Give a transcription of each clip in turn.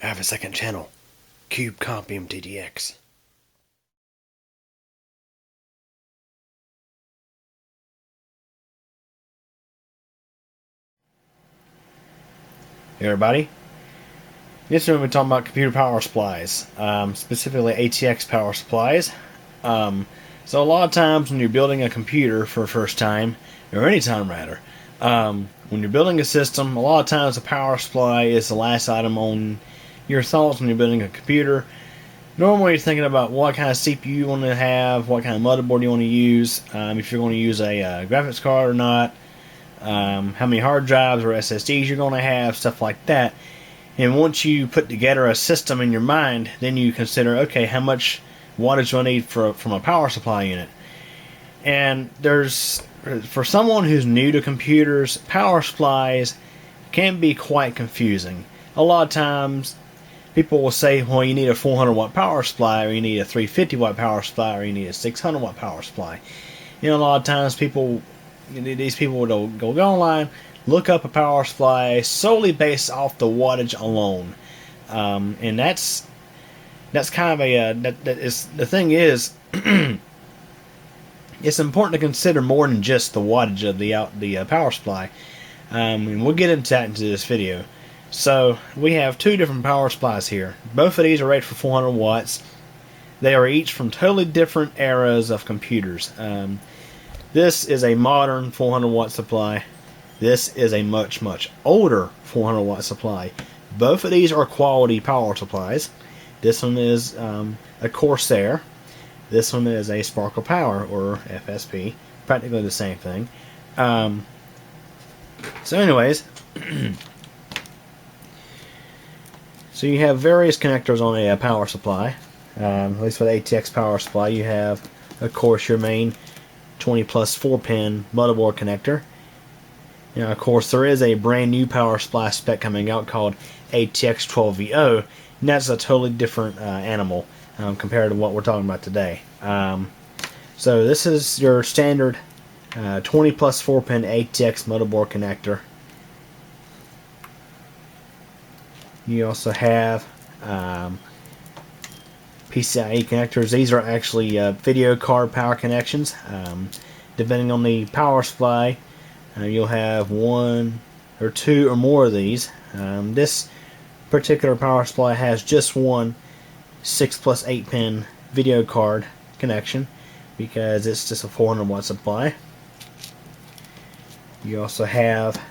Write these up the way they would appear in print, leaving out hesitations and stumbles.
I have a second channel, Cube Compium TTX. Hey everybody, this one we're talking about computer power supplies, specifically ATX power supplies. So a lot of times when you're building a computer for the first time, or any time rather, when you're building a system, a lot of times the power supply is the last item on your thoughts when you're building a computer. Normally you're thinking about what kind of CPU you want to have, what kind of motherboard you want to use, if you're going to use a graphics card or not, how many hard drives or SSDs you're going to have, stuff like that. And once you put together a system in your mind, then you consider, okay, how much wattage do I need from a power supply unit? And for someone who's new to computers, power supplies can be quite confusing. A lot of times people will say, well, you need a 400 watt power supply, or you need a 350 watt power supply, or you need a 600 watt power supply. A lot of times these people will go online, look up a power supply solely based off the wattage alone, and that's kind of the thing is, it's important to consider more than just the wattage of the power supply, and we'll get into that into this video. So we have two different power supplies here. Both of these are rated for 400 watts. They are each from totally different eras of computers. This is a modern 400 watt supply. This is a much older 400 watt supply. Both of these are quality power supplies. This one is a Corsair. This one is a Sparkle Power, or FSP. Practically the same thing. So anyways, so you have various connectors on a power supply. At least for the ATX power supply, you have, of course, your main 20 plus 4-pin motherboard connector. Of course, there is a brand new power supply spec coming out called ATX 12VO, and that's a totally different animal compared to what we're talking about today. So this is your standard 20 plus 4-pin ATX motherboard connector. You also have PCIe connectors. These are actually video card power connections. Depending on the power supply, you'll have one or two or more of these. This particular power supply has just one 6 plus 8 pin video card connection because it's just a 400 watt supply. You also have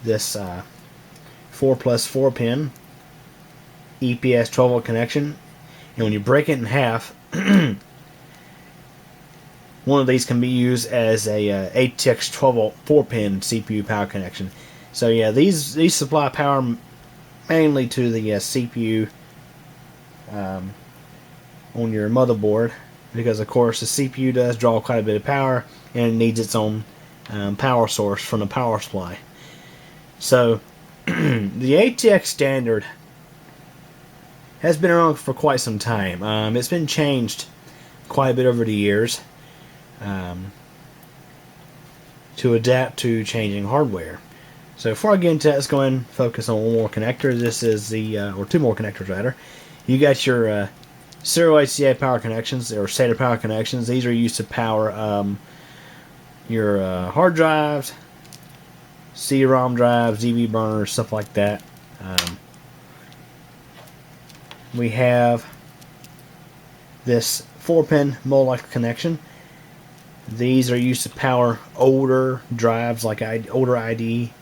this 4 plus 4 pin EPS 12 volt connection, and when you break it in half, one of these can be used as a ATX 12 volt 4 pin CPU power connection. So yeah, these supply power mainly to the CPU on your motherboard, because of course the CPU does draw quite a bit of power and it needs its own power source from the power supply. So the ATX standard has been around for quite some time. It's been changed quite a bit over the years to adapt to changing hardware. So before I get into that, let's go ahead and focus on one more connector. This is or two more connectors rather. You got your serial HCI power connections, or SATA power connections. These are used to power your hard drives, CD-ROM drives, DV burners, stuff like that. We have this 4-pin Molex connection. These are used to power older drives, like older ID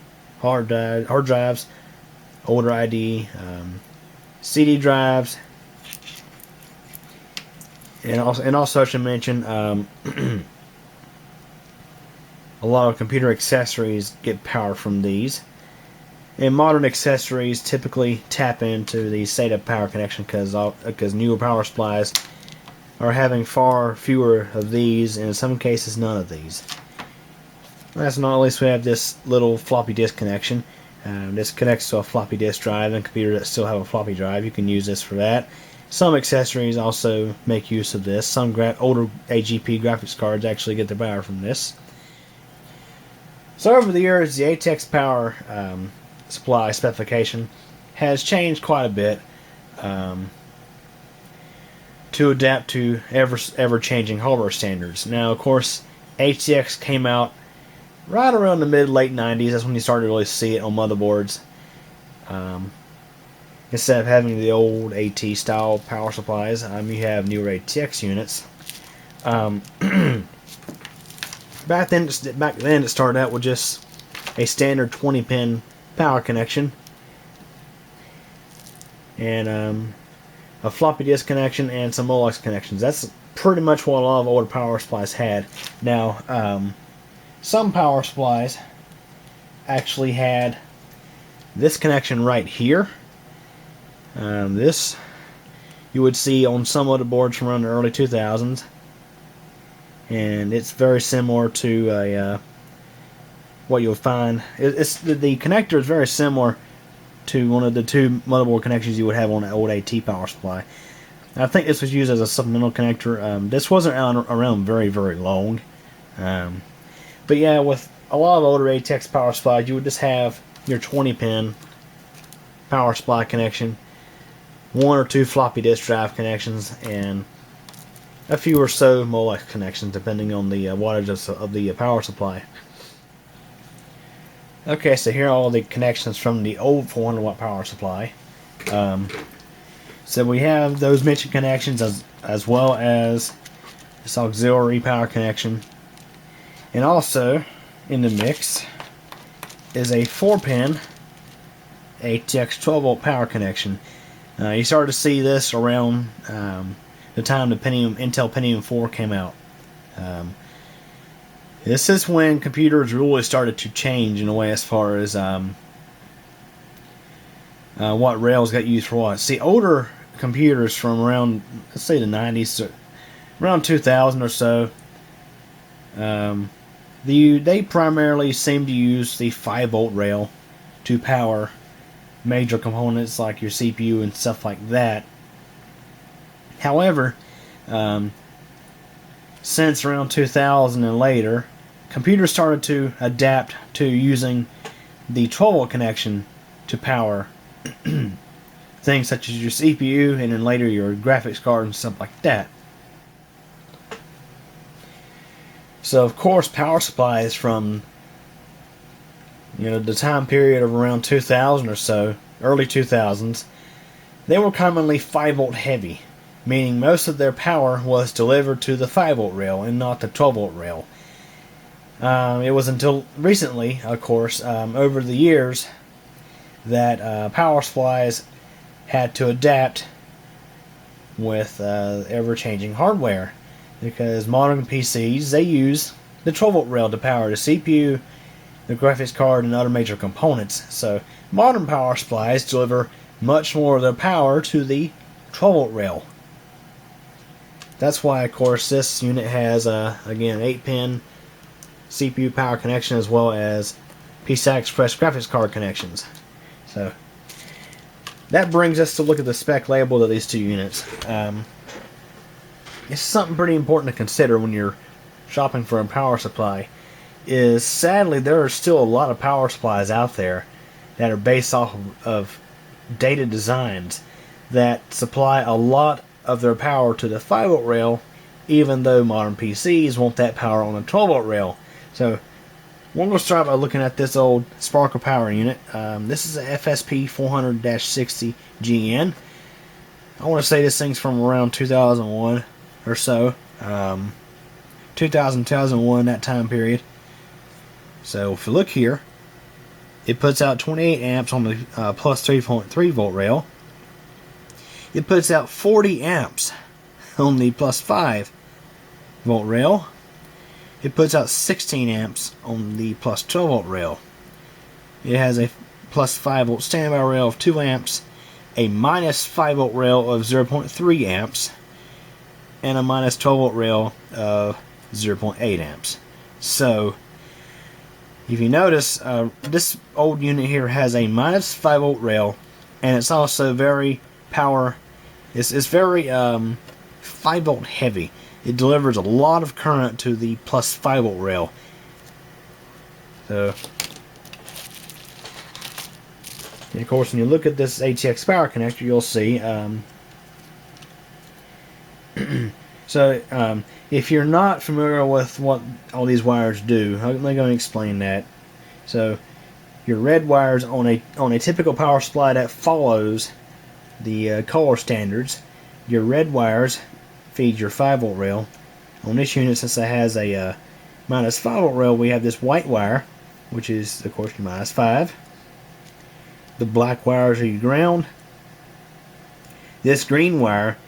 hard drives, older ID CD drives, and also I should mention a lot of computer accessories get power from these. And modern accessories typically tap into the SATA power connection because newer power supplies are having far fewer of these, and in some cases none of these. Last but not least, we have this little floppy disk connection. This connects to a floppy disk drive, and computers that still have a floppy drive, you can use this for that. Some accessories also make use of this. Some older AGP graphics cards actually get their power from this. So over the years, the ATX power supply specification has changed quite a bit. to adapt to ever-changing hardware standards. Now, of course, ATX came out right around the mid-late 90s. That's when you started to really see it on motherboards. Instead of having the old AT style power supplies, you have newer ATX units. Back then it started out with just a standard 20-pin power connection and a floppy disk connection and some Molex connections. That's pretty much what a lot of older power supplies had. Now, some power supplies actually had this connection right here. This you would see on some of the boards from around the early 2000s, and it's very similar to what you'll find. The connector is very similar to one of the two motherboard connections you would have on an old AT power supply. I think this was used as a supplemental connector. This wasn't around very, very long. But yeah, with a lot of older ATX power supplies, you would just have your 20-pin power supply connection, one or two floppy disk drive connections, and a few or so Molex connections, depending on the wattage of the power supply. Okay, so here are all the connections from the old 400 watt power supply. So we have those mentioned connections as well as this auxiliary power connection. And also in the mix is a 4-pin ATX 12 volt power connection. You started to see this around the time the Intel Pentium 4 came out. This is when computers really started to change in a way as far as what rails got used for what. See, older computers from around, let's say the 90s to around 2000 or so, they primarily seem to use the 5 volt rail to power major components like your CPU and stuff like that. However, since around 2000 and later, computers started to adapt to using the 12 volt connection to power things such as your CPU and then later your graphics card and stuff like that. So of course, power supplies from the time period of around 2000 or so, early 2000s, they were commonly 5 volt heavy, meaning most of their power was delivered to the 5 volt rail and not the 12 volt rail. It was until recently, of course, over the years, that power supplies had to adapt with ever-changing hardware, because modern PCs, they use the 12 volt rail to power the CPU, the graphics card, and other major components. So modern power supplies deliver much more of their power to the 12 volt rail. That's why, of course, this unit has again 8-pin CPU power connection as well as PCI Express graphics card connections. So that brings us to look at the spec label of these two units. It's something pretty important to consider when you're shopping for a power supply. Is sadly there are still a lot of power supplies out there that are based off of dated designs that supply a lot of their power to the 5 volt rail, even though modern PCs want that power on the 12 volt rail. So we're going to start by looking at this old Sparkle power unit. This is a FSP 400-60 GN. I want to say this thing's from around 2001 or so. 2001, that time period. So if you look here, it puts out 28 amps on the plus 3.3 volt rail. It puts out 40 amps on the plus 5 volt rail. It puts out 16 amps on the plus 12 volt rail. It has a plus 5 volt standby rail of 2 amps, a minus 5 volt rail of 0.3 amps, and a minus 12 volt rail of 0.8 amps. So if you notice, this old unit here has a minus 5 volt rail, and it's also very power. It's very 5 volt heavy. It delivers a lot of current to the plus 5 volt rail. So And of course, when you look at this ATX power connector, you'll see. If you're not familiar with what all these wires do, I'm going to explain that. So, your red wires on a typical power supply that follows the color standards, your red wires feed your 5-volt rail. On this unit, since it has a minus 5-volt rail, we have this white wire, which is, of course, your minus 5. The black wires are your ground. This green wire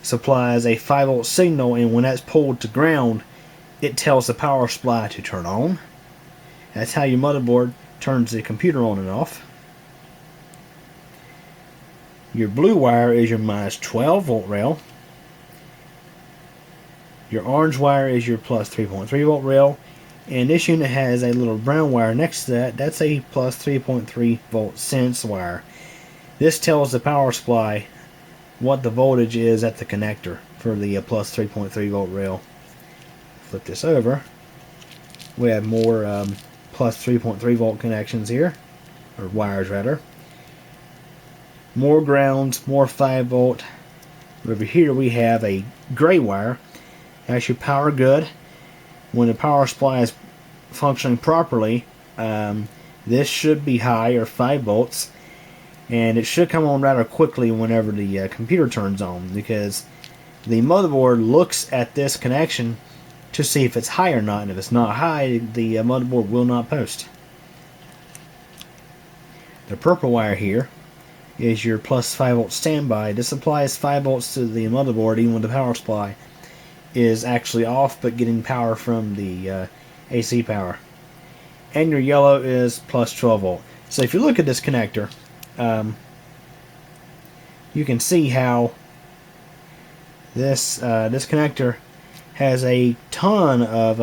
supplies a 5-volt signal, and when that's pulled to ground, it tells the power supply to turn on. That's how your motherboard turns the computer on and off. Your blue wire is your minus 12-volt rail. Your orange wire is your plus 3.3-volt rail. And this unit has a little brown wire next to that. That's a plus 3.3-volt sense wire. This tells the power supply what the voltage is at the connector for the plus 3.3-volt rail. Flip this over. We have more plus 3.3-volt connections here, or wires rather. More grounds, more 5-volt. Over here we have a gray wire. That's your power good. When the power supply is functioning properly, this should be high, or 5 volts, and it should come on rather quickly whenever the computer turns on, because the motherboard looks at this connection to see if it's high or not, and if it's not high, the motherboard will not post. The purple wire here is your plus 5-volt standby. This supplies 5 volts to the motherboard even when the power supply is actually off, but getting power from the AC power. And your yellow is plus 12-volt. So if you look at this connector, you can see how this connector has a ton of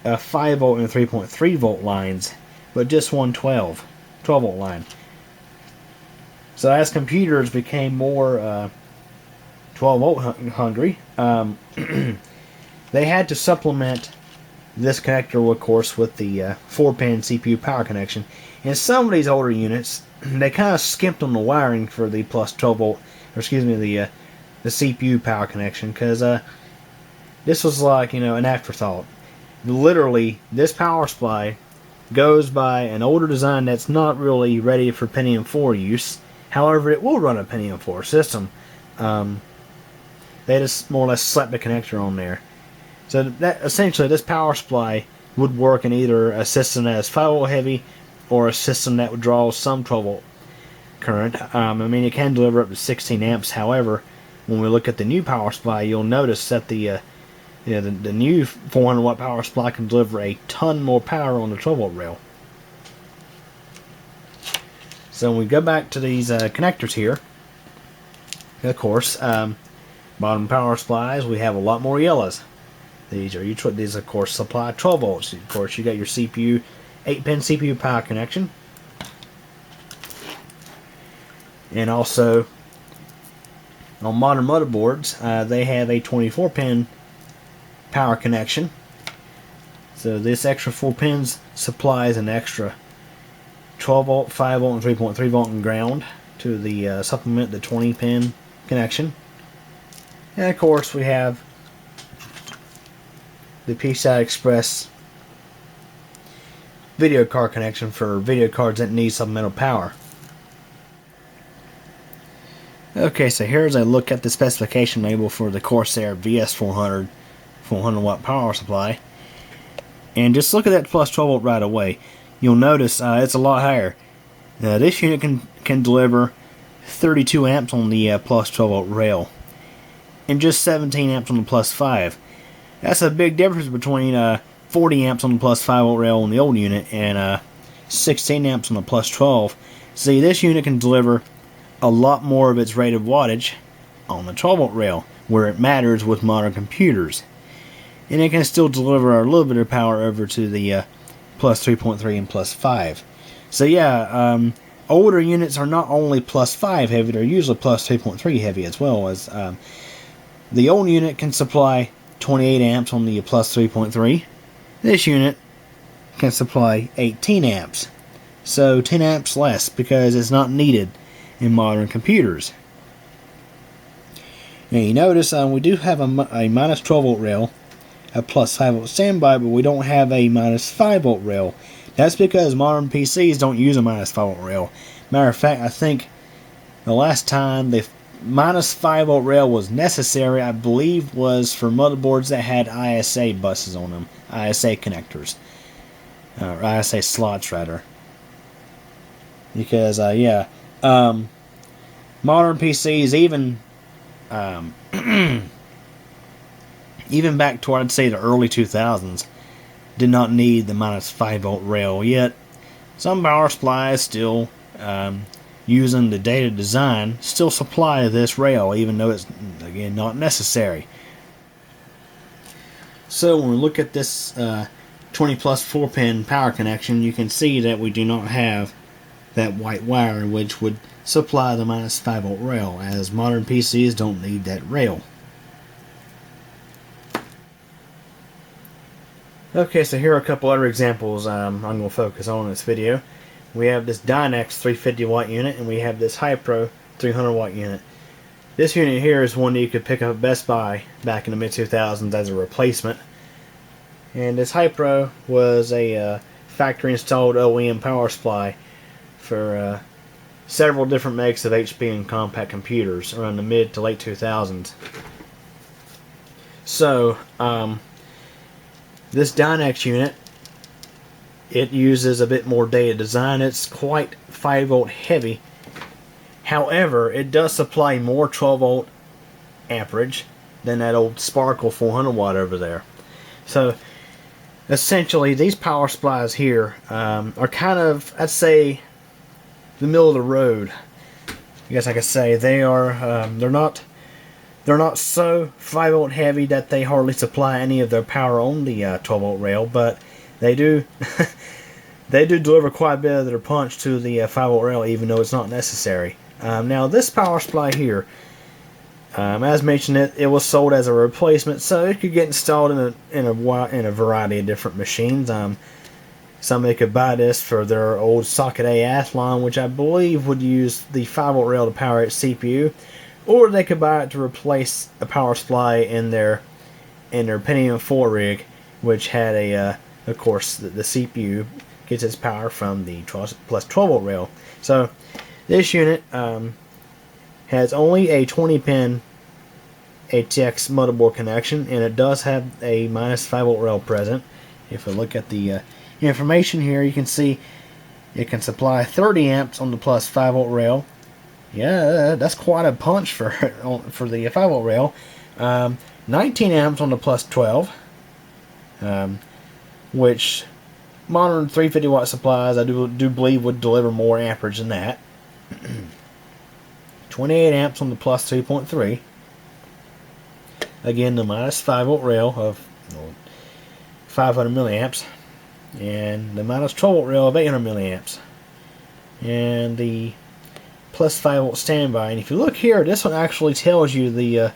5-volt and 3.3-volt lines, but just one 12-volt line. So as computers became more 12-volt hungry, they had to supplement this connector, of course, with the 4-pin CPU power connection. In some of these older units, they kind of skimped on the wiring for the plus 12-volt, or excuse me, the CPU power connection, because this was like, an afterthought. Literally, this power supply goes by an older design that's not really ready for Pentium 4 use. However, it will run a Pentium 4 system. They just more or less slapped the connector on there. So that essentially, this power supply would work in either a system that is 5-volt heavy or a system that would draw some 12-volt current. It can deliver up to 16 amps. However, when we look at the new power supply, you'll notice that the new 400-watt power supply can deliver a ton more power on the 12-volt rail. So when we go back to these connectors here, of course, bottom power supplies, we have a lot more yellows. These of course supply 12 volts. Of course, you got your CPU 8-pin CPU power connection, and also on modern motherboards, they have a 24-pin power connection. So this extra 4 pins supplies an extra 12-volt, 5-volt, and 3.3-volt in ground to the supplement the 20-pin connection. And of course, we have the PCI Express video card connection for video cards that need supplemental power. Okay, so here's a look at the specification label for the Corsair VS400 400-watt power supply. And just look at that plus 12-volt right away. You'll notice it's a lot higher. This unit can deliver 32 amps on the plus 12-volt rail, and just 17 amps on the plus 5. That's a big difference between 40 amps on the plus 5-volt rail on the old unit and 16 amps on the plus 12. See, this unit can deliver a lot more of its rated wattage on the 12-volt rail, where it matters with modern computers. And it can still deliver a little bit of power over to the plus 3.3 and plus 5. So yeah, older units are not only plus 5 heavy, they're usually plus 3.3 heavy as well. As the old unit can supply 28 amps on the plus 3.3. This unit can supply 18 amps so 10 amps less because it's not needed in modern computers. Now you notice we do have a minus 12 volt rail, a plus 5 volt standby, but we don't have a minus 5 volt rail. That's because modern PCs don't use a minus 5 volt rail. Matter of fact, I think the last time the minus 5 volt rail was necessary, I believe, was for motherboards that had ISA buses on them, ISA connectors, or ISA slots rather. Because modern PCs, even back to I'd say the early 2000s, did not need the minus 5 volt rail. Yet some power supplies still, using the dated design, still supply this rail, even though it's again not necessary. So when we look at this 20 plus 4-pin power connection, you can see that we do not have that white wire which would supply the minus 5 volt rail, as modern PCs don't need that rail. Okay, so here are a couple other examples I'm going to focus on in this video. We have this Dynex 350 watt unit, and we have this Hypro 300 watt unit. This unit here is one that you could pick up at Best Buy back in the mid 2000s as a replacement. And this Hypro was a factory installed OEM power supply for several different makes of HP and compact computers around the mid to late 2000s. So, this Dynex unit, it uses a bit more dated design. It's quite 5 volt heavy. However, it does supply more 12 volt amperage than that old Sparkle 400 watt over there. So, essentially, these power supplies here are kind of, I'd say, the middle of the road. I guess I could say they are. They're not so 5 volt heavy that they hardly supply any of their power on the 12 volt rail, but they do they do deliver quite a bit of their punch to the 5 volt rail, even though it's not necessary. Now this power supply here, as mentioned, it was sold as a replacement, so it could get installed in a variety of different machines. Somebody could buy this for their old Socket A Athlon, which I believe would use the 5 volt rail to power its CPU, or they could buy it to replace a power supply in their Pentium 4 rig, which had of course, the CPU gets its power from the plus 12 volt rail. So this unit has only a 20-pin ATX motherboard connection, and it does have a minus 5 volt rail present. If we look at the information here, you can see it can supply 30 amps on the plus 5 volt rail. Yeah, that's quite a punch for the 5 volt rail. 19 amps on the plus 12, which modern 350 watt supplies I do believe would deliver more amperage than that. 28 amps on the plus 2.3. Again, the minus 5 volt rail of 500 milliamps, and the minus 12 volt rail of 800 milliamps, and the plus 5 volt standby. And if you look here, this one actually tells you the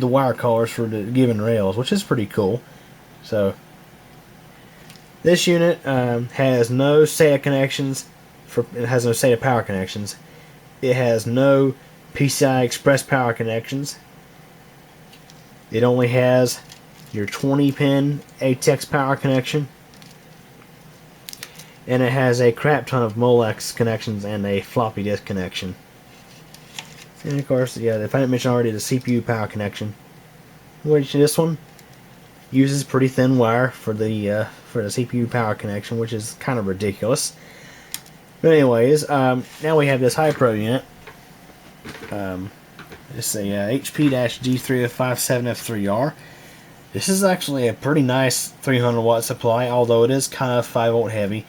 wire colors for the given rails, which is pretty cool. So this unit has no SATA connections. It has no SATA power connections. It has no PCI Express power connections. It only has your 20-pin ATX power connection, and it has a crap ton of Molex connections and a floppy disk connection. And of course, yeah, if I didn't mention already, the CPU power connection, which this one uses pretty thin wire for the CPU power connection, which is kind of ridiculous. But anyways, now we have this Hypro unit. It's a HP-G357F3R. This is actually a pretty nice 300 watt supply, although it is kind of 5 volt heavy.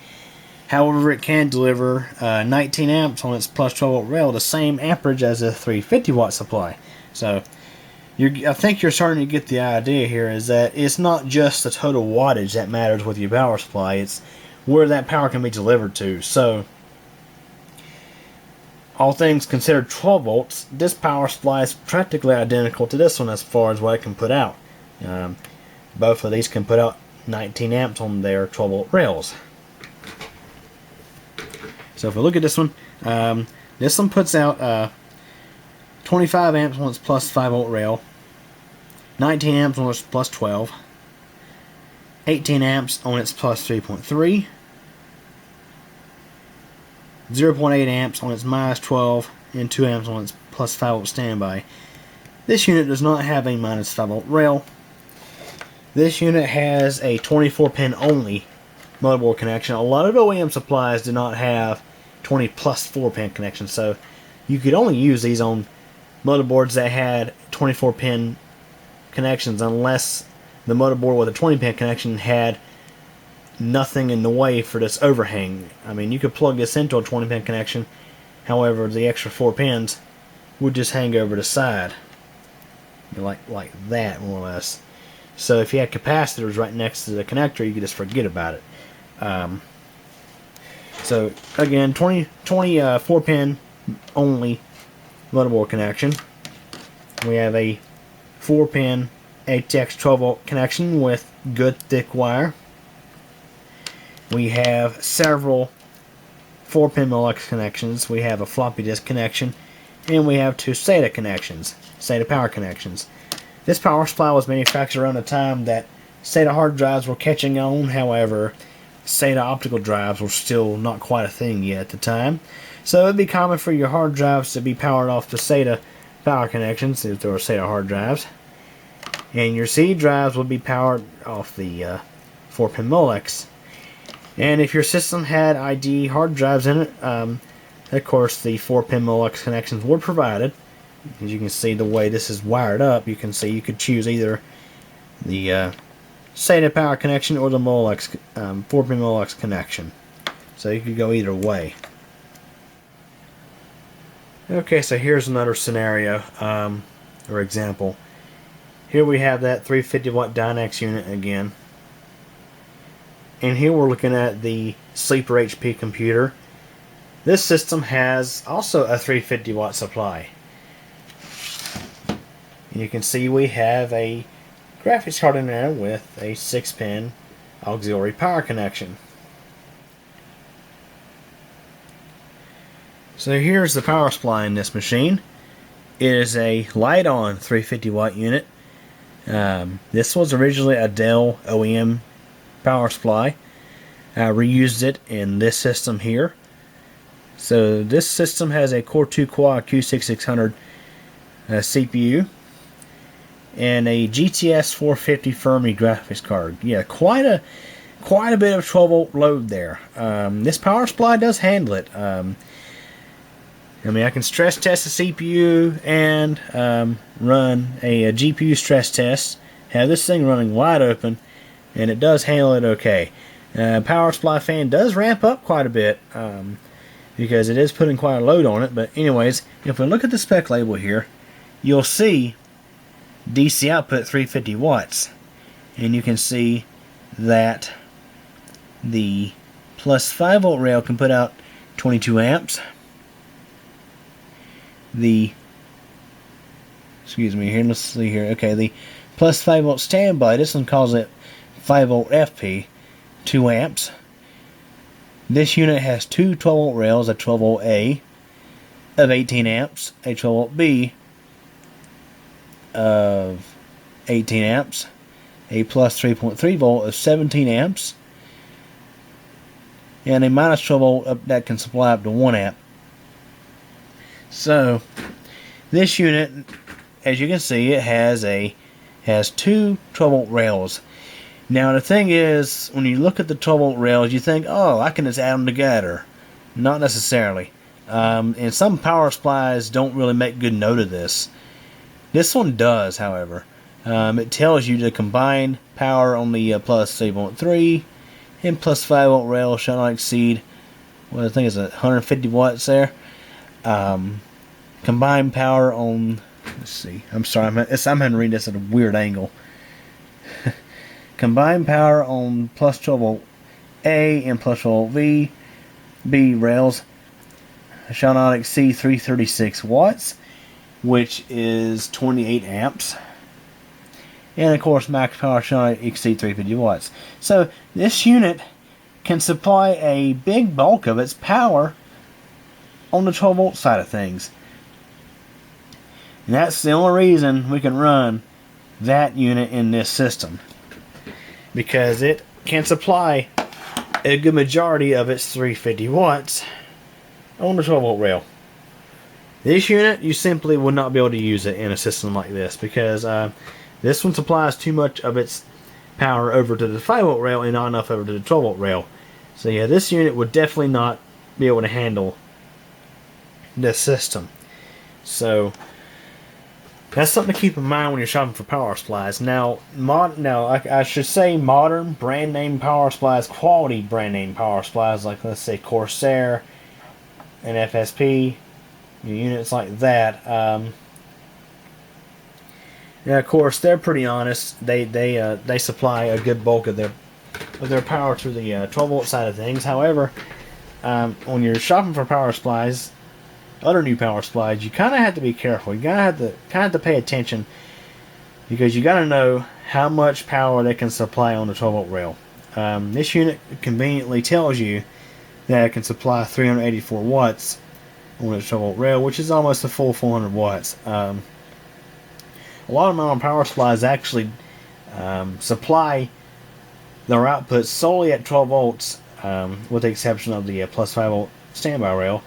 However, it can deliver 19 amps on its plus 12 volt rail, the same amperage as a 350 watt supply. So I think you're starting to get the idea here, is that it's not just the total wattage that matters with your power supply, it's where that power can be delivered to. So all things considered 12 volts, this power supply is practically identical to this one as far as what it can put out. Both of these can put out 19 amps on their 12 volt rails. So if we look at this one puts out 25 amps on its plus 5 volt rail, 19 amps on its plus 12, 18 amps on its plus 3.3, 0.8 amps on its minus 12, and 2 amps on its plus 5 volt standby. This unit does not have a minus 5 volt rail. This unit has a 24 pin only motherboard connection. A lot of OEM supplies do not have 20 plus 4 pin connections, so you could only use these on motherboards that had 24 pin connections unless the motherboard with a 20 pin connection had nothing in the way for this overhang. I mean, you could plug this into a 20 pin connection, however the extra 4 pins would just hang over the side like that, more or less. So if you had capacitors right next to the connector, you could just forget about it. So again, 24 pin only motherboard connection. We have a 4 pin ATX 12 volt connection with good thick wire. We have several 4 pin Molex connections. We have a floppy disk connection, and we have 2 SATA connections, SATA power connections. This power supply was manufactured around the time that SATA hard drives were catching on. However, SATA optical drives were still not quite a thing yet at the time. So it would be common for your hard drives to be powered off the SATA power connections if there were SATA hard drives. And your C drives would be powered off the 4 pin Molex. And if your system had ID hard drives in it, of course the 4 pin Molex connections were provided. As you can see the way this is wired up, you can see you could choose either the SATA power connection or the Molex 4 pin Molex connection. So you could go either way. Okay, so here's another scenario or example. Here we have that 350 watt Dynex unit again. And here we're looking at the Sleeper HP computer. This system has also a 350 watt supply. You can see we have a graphics card in there with a 6 pin auxiliary power connection. So here's the power supply in this machine. It is a light-on 350 watt unit. This was originally a Dell OEM power supply. I reused it in this system here. So this system has a Core 2 Quad Q6600 CPU and a GTS 450 Fermi graphics card. Yeah, quite a bit of 12 volt load there. This power supply does handle it. I mean, I can stress test the CPU and run a GPU stress test. Have this thing running wide open, and it does handle it okay. Power supply fan does ramp up quite a bit because it is putting quite a load on it. But anyways, if we look at the spec label here, you'll see DC output 350 watts, and you can see that the plus 5 volt rail can put out 22 amps. The let's see here. Okay, the plus 5 volt standby, this one calls it 5 volt FP, 2 amps. This unit has 2 12 volt rails, a 12 volt A of 18 amps, a 12 volt B of 18 amps, a plus 3.3 volt of 17 amps, and a minus 12 volt that can supply up to 1 amp. So this unit, as you can see, it has 2 12 volt rails. Now the thing is, when you look at the 12 volt rails, you think, oh, I can just add them together. Not necessarily. And some power supplies don't really make good note of this. This one does, however. It tells you to combine power on the plus 3.3 and plus 5 volt rail shall not exceed, well, I think it's 150 watts there. Combined power on, let's see, I'm sorry, I'm having to read this at a weird angle. Combined power on plus 12 volt A and plus 12 volt B rails shall not exceed 336 watts, which is 28 amps. And of course, max power shall not exceed 350 watts. So this unit can supply a big bulk of its power on the 12 volt side of things. And that's the only reason we can run that unit in this system, because it can supply a good majority of its 350 watts on the 12 volt rail. This unit, you simply would not be able to use it in a system like this, because this one supplies too much of its power over to the 5 volt rail and not enough over to the 12 volt rail. So yeah, this unit would definitely not be able to handle this system. So that's something to keep in mind when you're shopping for power supplies. Now, I should say modern brand name power supplies, quality brand name power supplies, like let's say Corsair and FSP, units like that. Yeah, of course, they're pretty honest. They supply a good bulk of their power to the 12 volt side of things. However, when you're shopping for power supplies, other new power supplies, you kind of have to be careful. You have to pay attention, because you got to know how much power they can supply on the 12 volt rail. This unit conveniently tells you that it can supply 384 watts on the 12 volt rail, which is almost a full 400 watts. A lot of modern power supplies actually supply their output solely at 12 volts, with the exception of the plus 5 volt standby rail.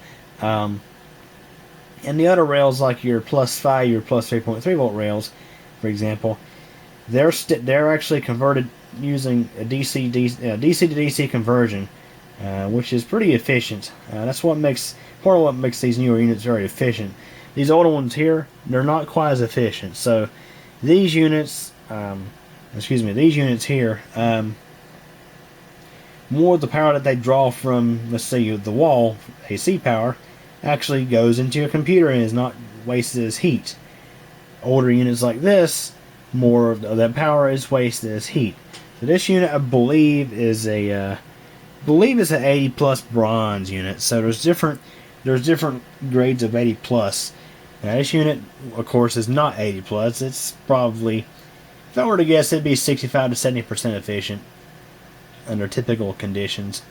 And the other rails, like your plus 5, your plus 3.3 volt rails, for example, they're actually converted using a DC to DC conversion, which is pretty efficient. That's part of what makes these newer units very efficient. These older ones here, they're not quite as efficient. So these units, these units here, more of the power that they draw from, let's say, the wall, AC power, actually goes into your computer and is not wasted as heat. Older units like this, more of that power is wasted as heat. So this unit, I believe, is an 80 plus bronze unit. So there's different grades of 80 plus. Now this unit, of course, is not 80 plus. It's probably, if I were to guess, it'd be 65 to 70% efficient under typical conditions.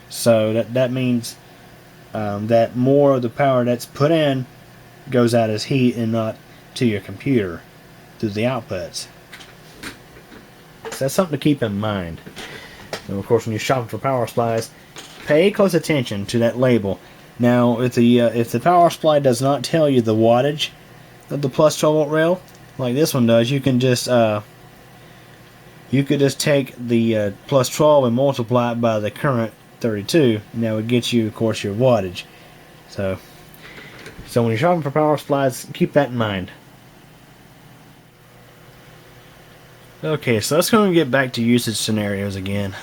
So that means that more of the power that's put in goes out as heat and not to your computer through the outputs. So that's something to keep in mind. And of course, when you're shopping for power supplies, pay close attention to that label. Now, if the power supply does not tell you the wattage of the plus 12 volt rail, like this one does, you can just take the plus 12 and multiply it by the current 32, and that would get you, of course, your wattage. So when you're shopping for power supplies, keep that in mind. Okay, so let's go and get back to usage scenarios again.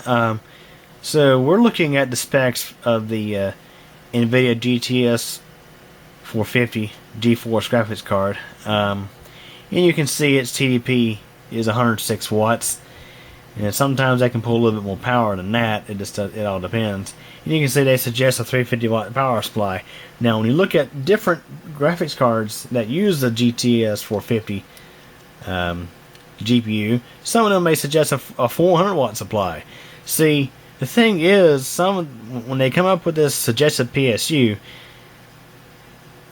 So we're looking at the specs of the NVIDIA GTS 450 GeForce graphics card, and you can see its TDP is 106 watts. And sometimes they can pull a little bit more power than that. It all depends. And you can see they suggest a 350 watt power supply. Now, when you look at different graphics cards that use the GTS 450 GPU, some of them may suggest a 400 watt supply. See, the thing is, when they come up with this suggested PSU,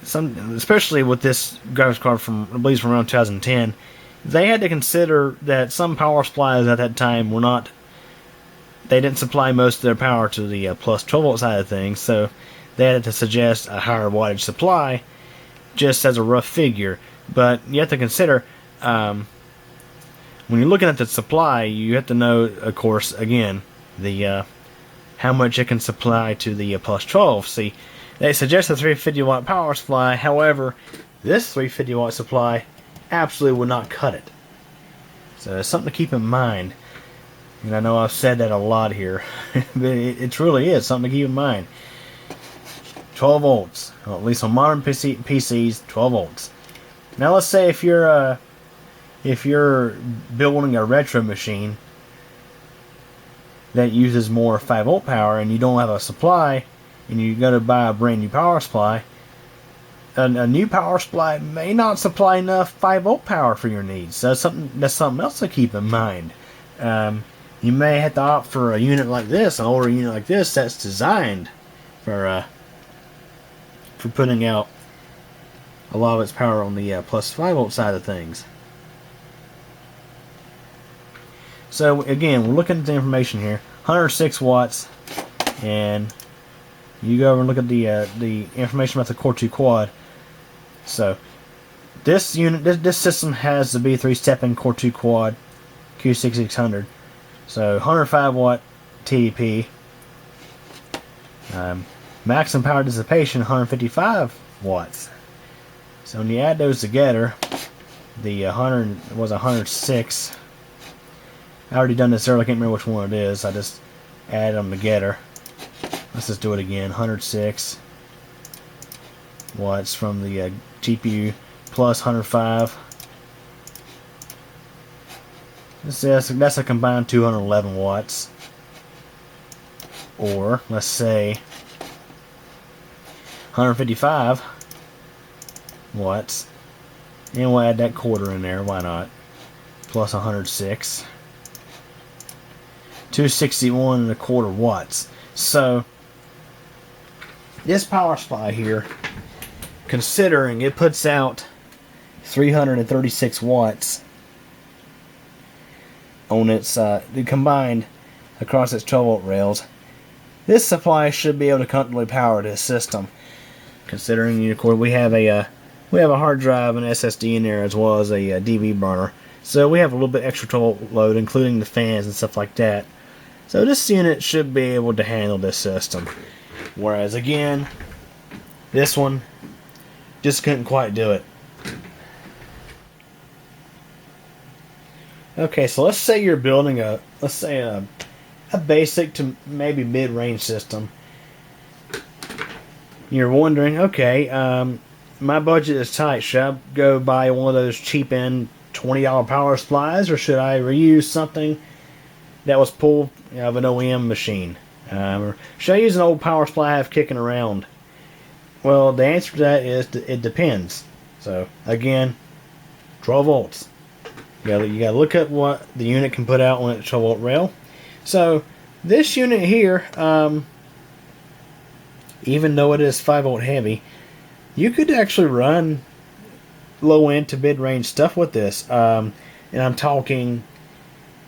especially with this graphics card from, I believe, from around 2010. They had to consider that some power supplies at that time they didn't supply most of their power to the plus 12 volt side of things, so they had to suggest a higher wattage supply, just as a rough figure. But you have to consider, when you're looking at the supply, you have to know, of course, again, the how much it can supply to the plus 12. See, they suggest a 350 watt power supply, however, this 350 watt supply absolutely would not cut it. So it's something to keep in mind. And I know I've said that a lot here, but it truly is something to keep in mind. 12 volts, well, at least on modern PCs, 12 volts. Now let's say if you're building a retro machine that uses more 5 volt power and you don't have a supply, and you got to buy a brand new power supply, a new power supply may not supply enough 5 volt power for your needs. So that's something else to keep in mind. You may have to opt for a unit like this, an older unit like this, that's designed for for putting out a lot of its power on the plus 5 volt side of things. So again, we're looking at the information here, 106 watts, and you go over and look at the information about the Core 2 quad. So this unit, this system has the B3 step-in Core 2 quad Q6600. So 105 watt TDP, maximum power dissipation 155 watts. So when you add those together, the 100 was 106. I already done this earlier, I can't remember which one it is. I just added them together. Let's just do it again. 106 watts from the GPU plus 105. That's a combined 211 watts. Or, let's say, 155 watts. And we'll add that quarter in there, why not? Plus 106. 261.25 watts. So this power supply here, considering it puts out 336 watts on its combined across its 12 volt rails, this supply should be able to comfortably power this system. Considering, of course, we have a hard drive and SSD in there, as well as a DB burner, so we have a little bit extra 12 volt load, including the fans and stuff like that. So this unit should be able to handle this system. Whereas again, this one just couldn't quite do it. Okay, so let's say you're building a basic to maybe mid-range system. You're wondering, okay, my budget is tight. Should I go buy one of those cheap end $20 power supplies, or should I reuse something that was pulled of an OEM machine? Or should I use an old power supply I have kicking around? Well, the answer to that is it depends. So again, 12 volts. You gotta look at what the unit can put out on its 12 volt rail. So this unit here, even though it is 5 volt heavy, you could actually run low end to mid range stuff with this. And I'm talking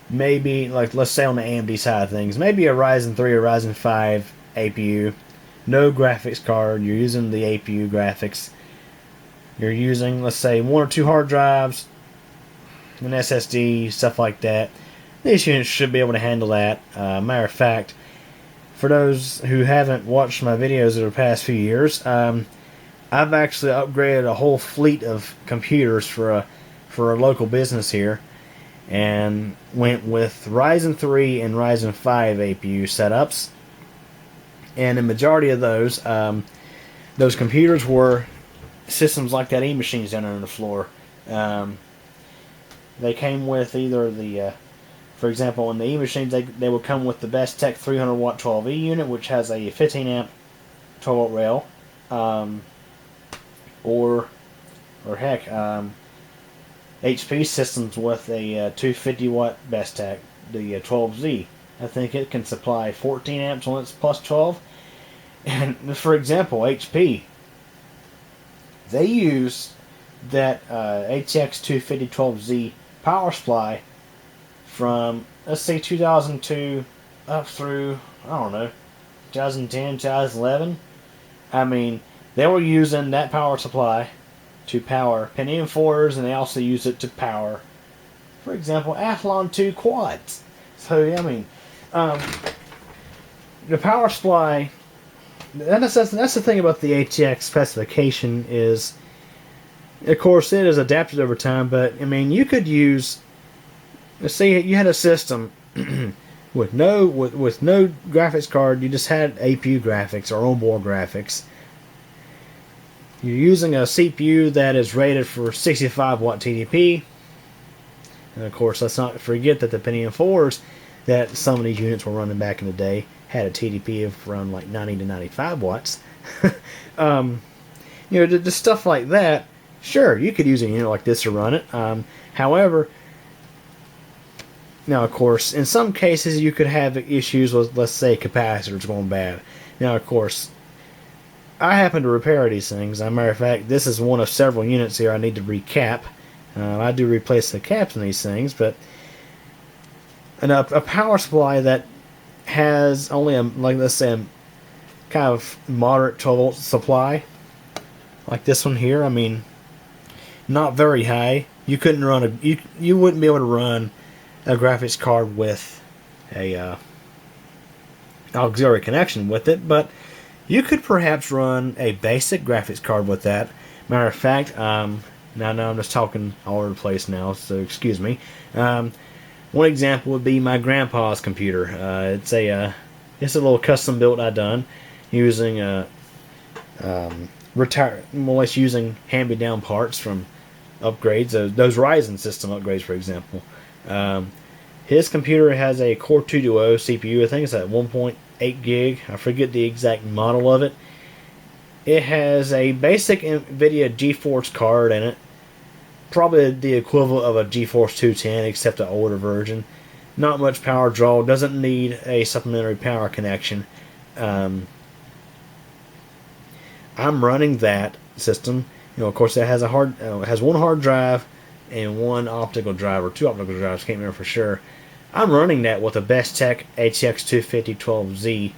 maybe, like, let's say on the AMD side of things, maybe a Ryzen 3 or Ryzen 5 APU, no graphics card, you're using the APU graphics, you're using, let's say, 1 or 2 hard drives, an SSD, stuff like that. These units should be able to handle that. Matter of fact, for those who haven't watched my videos over the past few years, I've actually upgraded a whole fleet of computers for a local business here, and went with Ryzen 3 and Ryzen 5 APU setups. And the majority of those computers were systems like that E-machines down there on the floor. They came with either the, for example, in the E-machines, they would come with the Best Tech 300 watt 12E unit, which has a 15 amp 12 volt rail, or heck, HP systems with a 250 watt Best Tech, the 12Z. I think it can supply 14 amps on its plus 12. And for example, HP, they use that ATX 250 12Z power supply from, let's say, 2002 up through, I don't know, 2010, 2011. I mean, they were using that power supply to power Pentium 4s, and they also use it to power, for example, Athlon 2 quads. So, I mean, the power supply, that's the thing about the ATX specification is, of course, it is adapted over time, but, I mean, you could use, let's say you had a system with no graphics card, you just had APU graphics or onboard graphics. You're using a CPU that is rated for 65 watt TDP. And of course, let's not forget that the Pentium 4s that some of these units were running back in the day had a TDP of around like 90 to 95 watts. Just stuff like that. Sure, you could use a unit like this to run it. However, now of course, in some cases you could have issues with, let's say, capacitors going bad. Now of course, I happen to repair these things. As a matter of fact, this is one of several units here I need to recap. I do replace the caps in these things, but a power supply that has only a, like, let's say, a kind of moderate 12-volt supply, like this one here. I mean, not very high. You couldn't run you wouldn't be able to run a graphics card with a auxiliary connection with it, but you could perhaps run a basic graphics card with that. Matter of fact, now I'm just talking all over the place now, so excuse me. One example would be my grandpa's computer. It's a little custom built I done using more or less using hand-me-down parts from upgrades, those Ryzen system upgrades, for example. His computer has a Core 2 Duo CPU. I think it's at 1.8 gig. I forget the exact model of it. It has a basic NVIDIA GeForce card in it. Probably the equivalent of a GeForce 210, except an older version. Not much power draw. Doesn't need a supplementary power connection. I'm running that system. Of course, it has has one hard drive and one optical drive, or two optical drives. Can't remember for sure. I'm running that with a Bestech ATX 250-12Z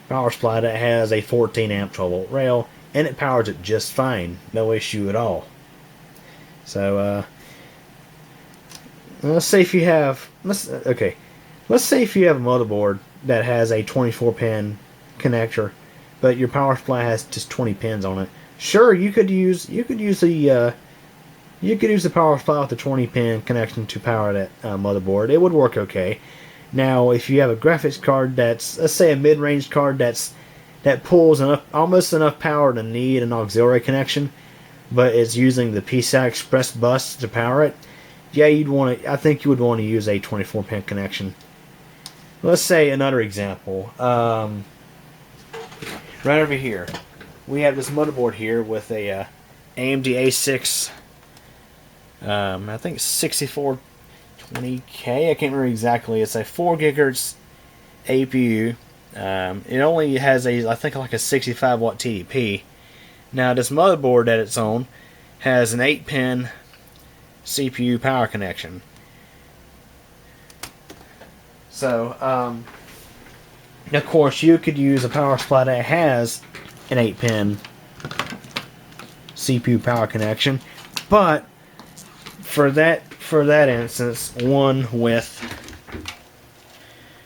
power supply that has a 14 amp 12-volt rail, and it powers it just fine. No issue at all. So let's say if you have let's say if you have a motherboard that has a 24-pin connector, but your power supply has just 20 pins on it. Sure, you could use the power supply with the 20-pin connection to power that motherboard. It would work okay. Now, if you have a graphics card that's, let's say, a mid-range card that pulls almost enough power to need an auxiliary connection, but it's using the PCI Express bus to power it, yeah, I think you would want to use a 24-pin connection. Let's say another example. Right over here, we have this motherboard here with a AMD A6. I think it's 6420K. I can't remember exactly. It's a 4 gigahertz APU. It only has I think like a 65 watt TDP. Now this motherboard that it's on has an 8-pin CPU power connection. So, of course, you could use a power supply that has an 8-pin CPU power connection, but for that instance, one with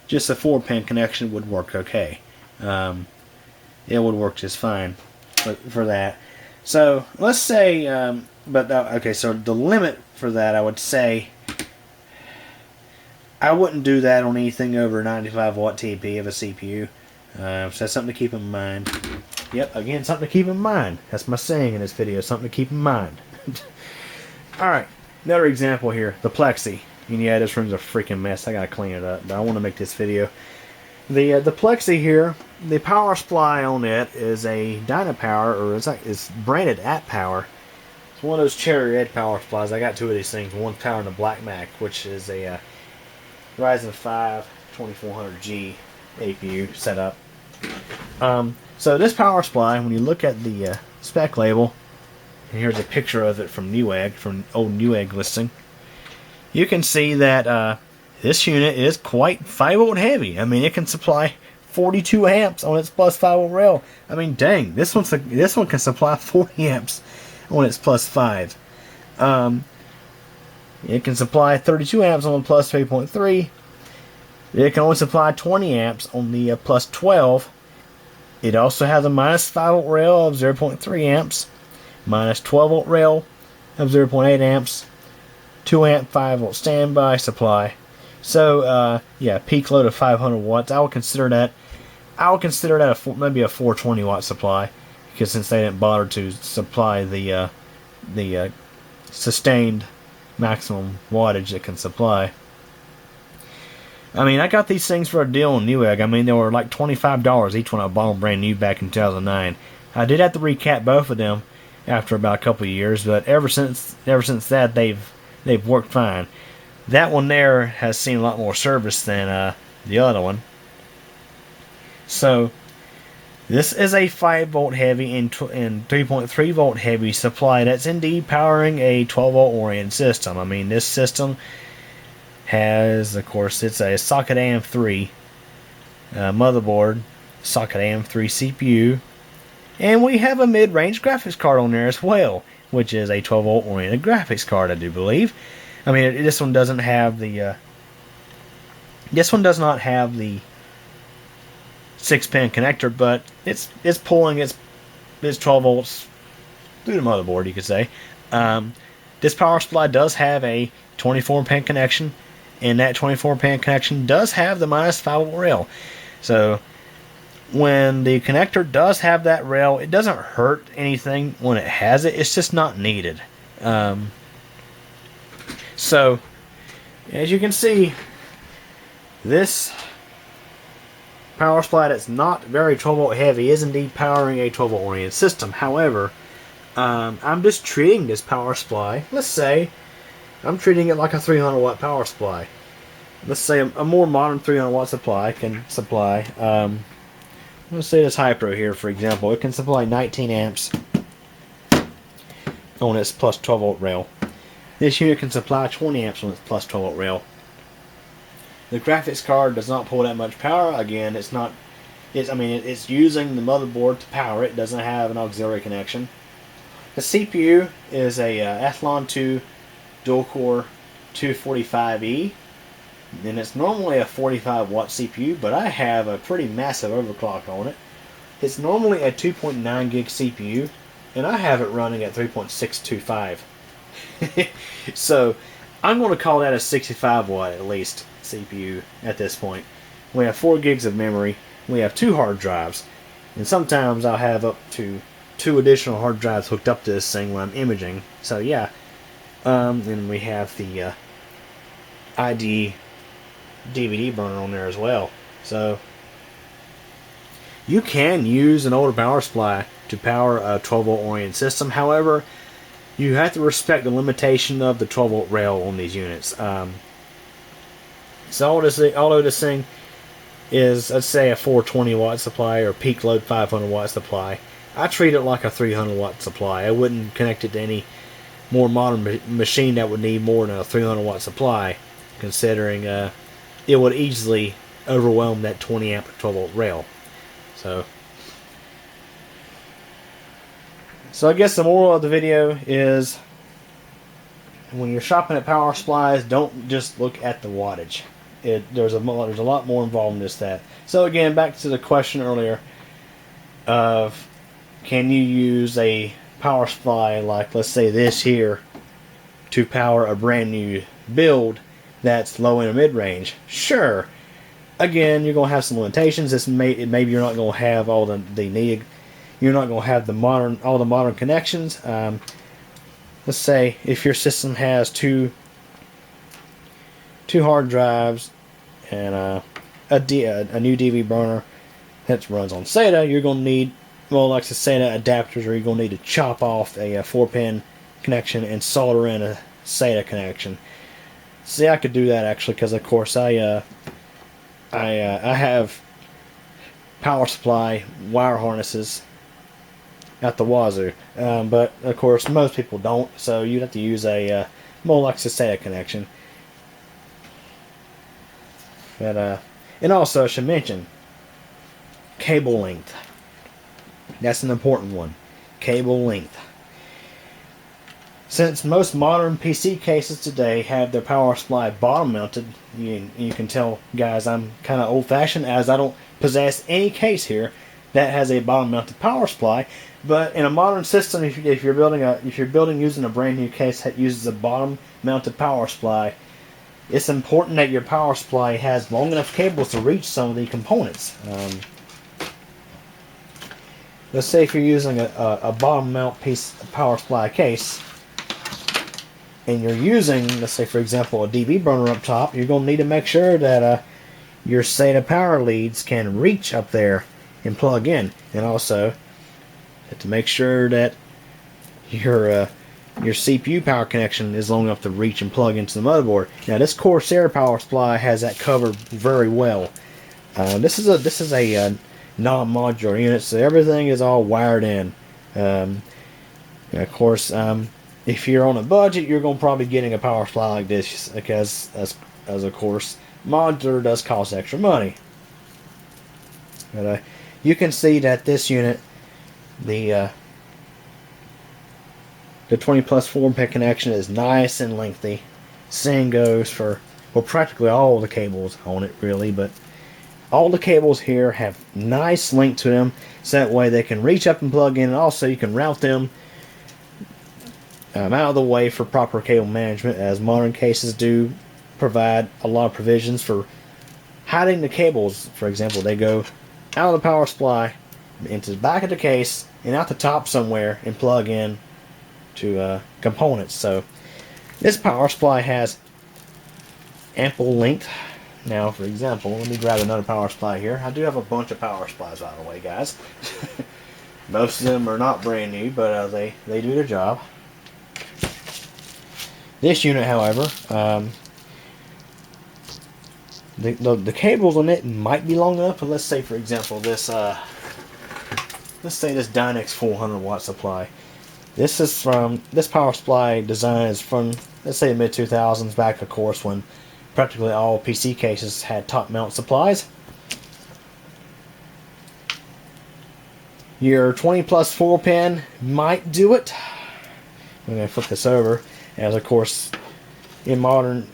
just a 4-pin connection would work okay. It would work just fine for that. So let's say, okay, so the limit for that, I would say, I wouldn't do that on anything over 95 watt TP of a CPU. So that's something to keep in mind. Yep, again, something to keep in mind. That's my saying in this video, something to keep in mind. Alright, another example here, the Plexi. And yeah, this room's a freaking mess. I gotta clean it up, but I want to make this video. The Plexi here, the power supply on it is a Dynapower, or it's branded at Power. It's one of those cherry red power supplies. I got two of these things. One's powering the Black Mac, which is a Ryzen 5 2400G APU setup. So this power supply, when you look at the spec label, and here's a picture of it from Newegg, from old Newegg listing, you can see that this unit is quite 5-volt heavy. I mean, it can supply 42 amps on its plus 5-volt rail. I mean, dang, this one can supply 40 amps on its plus 5. It can supply 32 amps on the plus 3.3. It can only supply 20 amps on the plus 12. It also has a minus 5-volt rail of 0.3 amps, minus 12-volt rail of 0.8 amps, 2 amp 5-volt standby supply. So yeah, peak load of 500 watts. I would consider that maybe a 420 watt supply, because since they didn't bother to supply the sustained maximum wattage it can supply. I mean, I got these things for a deal on Newegg. I mean, they were like $25 each when I bought them brand new back in 2009. I did have to recap both of them after about a couple of years, but ever since that, they've worked fine. That one there has seen a lot more service than the other one. So This is a 5-volt heavy and 3.3 volt heavy supply that's indeed powering a 12 volt oriented system. I mean, this system has, of course, it's a socket AM3 motherboard, socket AM3 CPU, and we have a mid-range graphics card on there as well, which is a 12 volt oriented graphics card, I do believe. I mean, this one doesn't have the this one does not have the 6-pin connector, but it's pulling its 12 volts through the motherboard, you could say. This power supply does have a 24-pin connection, and that 24-pin connection does have the -5 volt rail. So when the connector does have that rail, it doesn't hurt anything when it has it. It's just not needed. So as you can see, this power supply that's not very 12 volt heavy is indeed powering a 12 volt oriented system. However, I'm just treating this power supply, let's say I'm treating it like a 300 watt power supply. Let's say a more modern 300 watt supply can supply, let's say this Hypro here, for example, it can supply 19 amps on its plus 12 volt rail. This unit can supply 20 amps on its plus 12 volt rail. The graphics card does not pull that much power. Again, it's using the motherboard to power it. It doesn't have an auxiliary connection. The CPU is a Athlon 2 dual-core 245E, and it's normally a 45 watt CPU, but I have a pretty massive overclock on it. It's normally a 2.9 gig CPU, and I have it running at 3.625. So I'm going to call that a 65 watt at least CPU at this point. We have 4 gigs of memory. We have 2 hard drives, and sometimes I'll have up to 2 additional hard drives hooked up to this thing when I'm imaging. So yeah, and we have the ID DVD burner on there as well. So you can use an older power supply to power a 12 volt oriented system. However, you have to respect the limitation of the 12 volt rail on these units. So although this thing is, let's say, a 420 watt supply or peak load 500 watt supply, I treat it like a 300 watt supply. I wouldn't connect it to any more modern machine that would need more than a 300 watt supply, considering it would easily overwhelm that 20 amp 12 volt rail. So I guess the moral of the video is, when you're shopping at power supplies, don't just look at the wattage. There's a lot more involved in this that. So again, back to the question earlier of, can you use a power supply like, let's say, this here to power a brand new build that's low and mid range? Sure. Again, you're going to have some limitations. Maybe you're not going to have all the needed. You're not going to have all the modern connections. Let's say if your system has two hard drives and a new DV burner that runs on SATA, you're going to need more like the SATA adapters, or you're going to need to chop off a 4-pin connection and solder in a SATA connection. See, I could do that actually, because of course I have power supply wire harnesses at the wazoo, but of course most people don't, so you'd have to use a more like a SATA connection. But and also I should mention cable length. That's an important one. Cable length. Since most modern PC cases today have their power supply bottom mounted, you can tell, guys, I'm kind of old fashioned, as I don't possess any case here that has a bottom mounted power supply. But in a modern system, if you're building using a brand new case that uses a bottom mounted power supply, it's important that your power supply has long enough cables to reach some of the components. Let's say if you're using a bottom mount power supply case, and you're using, let's say for example, a DV burner up top, you're going to need to make sure that your SATA power leads can reach up there and plug in, and also to make sure that your CPU power connection is long enough to reach and plug into the motherboard. Now this Corsair power supply has that covered very well. This is a non-modular unit, so everything is all wired in. And of course, if you're on a budget, you're going to probably getting a power supply like this, because as of course, modular does cost extra money. But you can see that this unit, the 20 plus 4-pin connection, is nice and lengthy. Same goes for, well, practically all the cables on it, really, but all the cables here have nice length to them, so that way they can reach up and plug in, and also you can route them out of the way for proper cable management, as modern cases do provide a lot of provisions for hiding the cables. For example, they go out of the power supply into the back of the case and out the top somewhere and plug in to components. So this power supply has ample length. Now, for example, let me grab another power supply here. I do have a bunch of power supplies, by the way, guys. Most of them are not brand new, but they do their job. This unit, however, the cables on it might be long enough, but let's say, for example, this Dynex 400 watt supply. This power supply design is from, let's say, the mid 2000s, back, of course, when practically all PC cases had top mount supplies. Your 20 plus 4-pin might do it. I'm going to flip this over, as of course in modern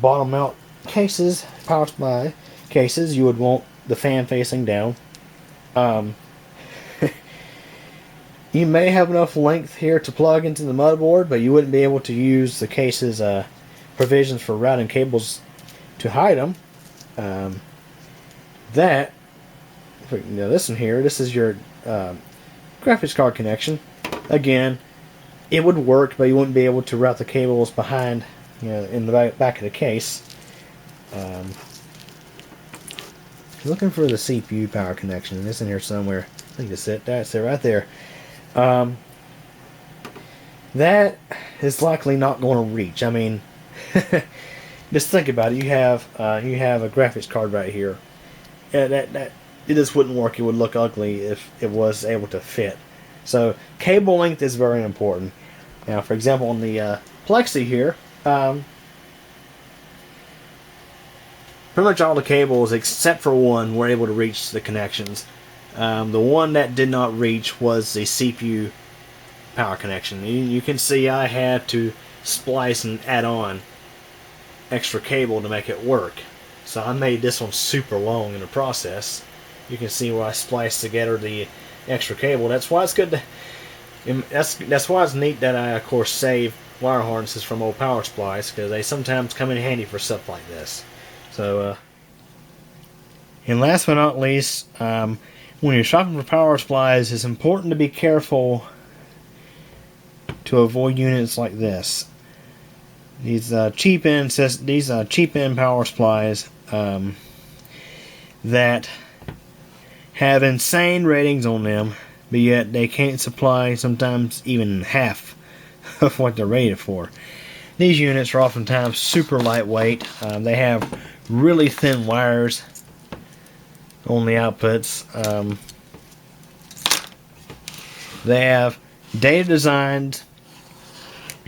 bottom mount cases, power supply cases, you would want the fan facing down. You may have enough length here to plug into the motherboard, but you wouldn't be able to use the case's provisions for routing cables to hide them. This one here, this is your graphics card connection. Again, it would work, but you wouldn't be able to route the cables behind, in the back of the case. Looking for the CPU power connection. It's in here somewhere. I think that's it. That's it right there. That is likely not going to reach. I mean, just think about it. You have a graphics card right here. That it just wouldn't work. It would look ugly if it was able to fit. So cable length is very important. Now, for example, on the Plexi here, pretty much all the cables except for one were able to reach the connections. The one that did not reach was the CPU power connection. You can see I had to splice and add on extra cable to make it work. So I made this one super long in the process. You can see where I spliced together the extra cable. That's why it's good to, that's why it's neat that I, of course, save wire harnesses from old power supplies, because they sometimes come in handy for stuff like this. So, and last but not least, when you're shopping for power supplies, it's important to be careful to avoid units like this. These cheap end power supplies that have insane ratings on them, but yet they can't supply sometimes even half of what they're rated for. These units are oftentimes super lightweight. They have really thin wires on the outputs. They have data designed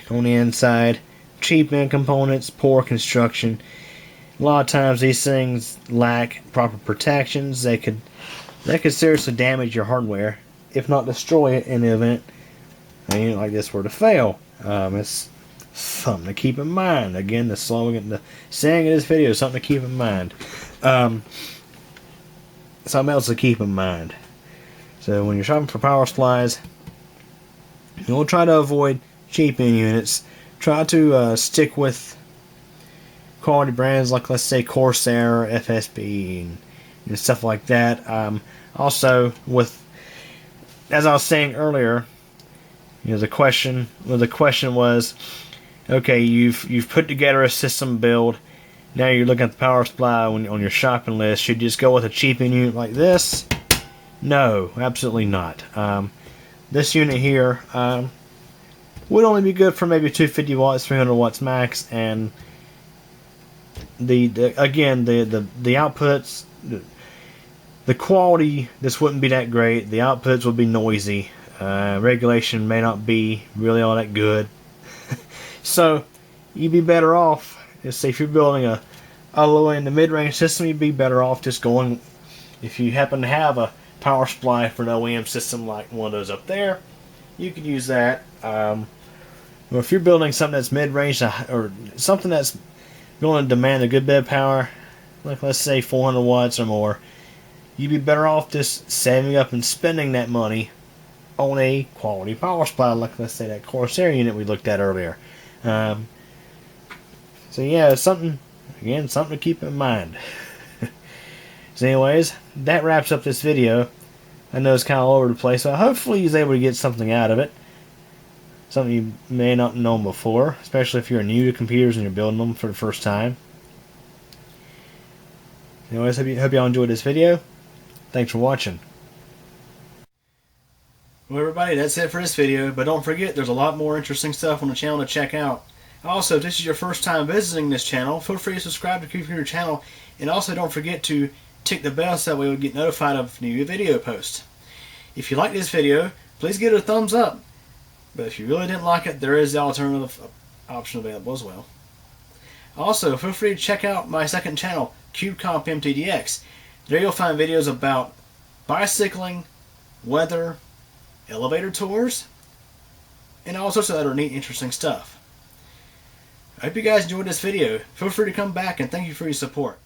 on the inside, cheap end components, poor construction. A lot of times these things lack proper protections. They could seriously damage your hardware, if not destroy it, in the event a unit like this were to fail. It's something to keep in mind. Again, the slogan, the saying in this video is something to keep in mind. Something else to keep in mind. So when you're shopping for power supplies, you'll try to avoid cheap end units. Try to stick with quality brands like, let's say, Corsair, FSB, and stuff like that. Also, with, as I was saying earlier, the question was, okay, you've put together a system build. Now you're looking at the power supply on your shopping list. Should you just go with a cheap end unit like this? No, absolutely not. This unit here would only be good for maybe 250 watts, 300 watts max, and again the outputs, the quality just wouldn't be that great. The outputs would be noisy. Regulation may not be really all that good. So you'd be better off, let's say if you're building a low end to mid range system, you'd be better off just going, if you happen to have a power supply for an OEM system like one of those up there, you could use that. If you're building something that's mid range or something that's going to demand a good bit of power, like let's say 400 watts or more, you'd be better off just saving up and spending that money on a quality power supply, like let's say that Corsair unit we looked at earlier. So yeah, something to keep in mind. So anyways, that wraps up this video. I know it's kind of all over the place, so hopefully you're able to get something out of it. Something you may not have known before, especially if you're new to computers and you're building them for the first time. Anyways, hope y'all enjoyed this video. Thanks for watching. Well, everybody, that's it for this video, but don't forget there's a lot more interesting stuff on the channel to check out. Also, if this is your first time visiting this channel, feel free to subscribe to Computer Channel, and also don't forget to tick the bell so that way you'll get notified of new video posts. If you like this video, please give it a thumbs up, but if you really didn't like it, there is the alternative option available as well. Also, feel free to check out my second channel, CubeComp MTDX. There you'll find videos about bicycling, weather, elevator tours, and all sorts of other neat, interesting stuff. I hope you guys enjoyed this video. Feel free to come back, and thank you for your support.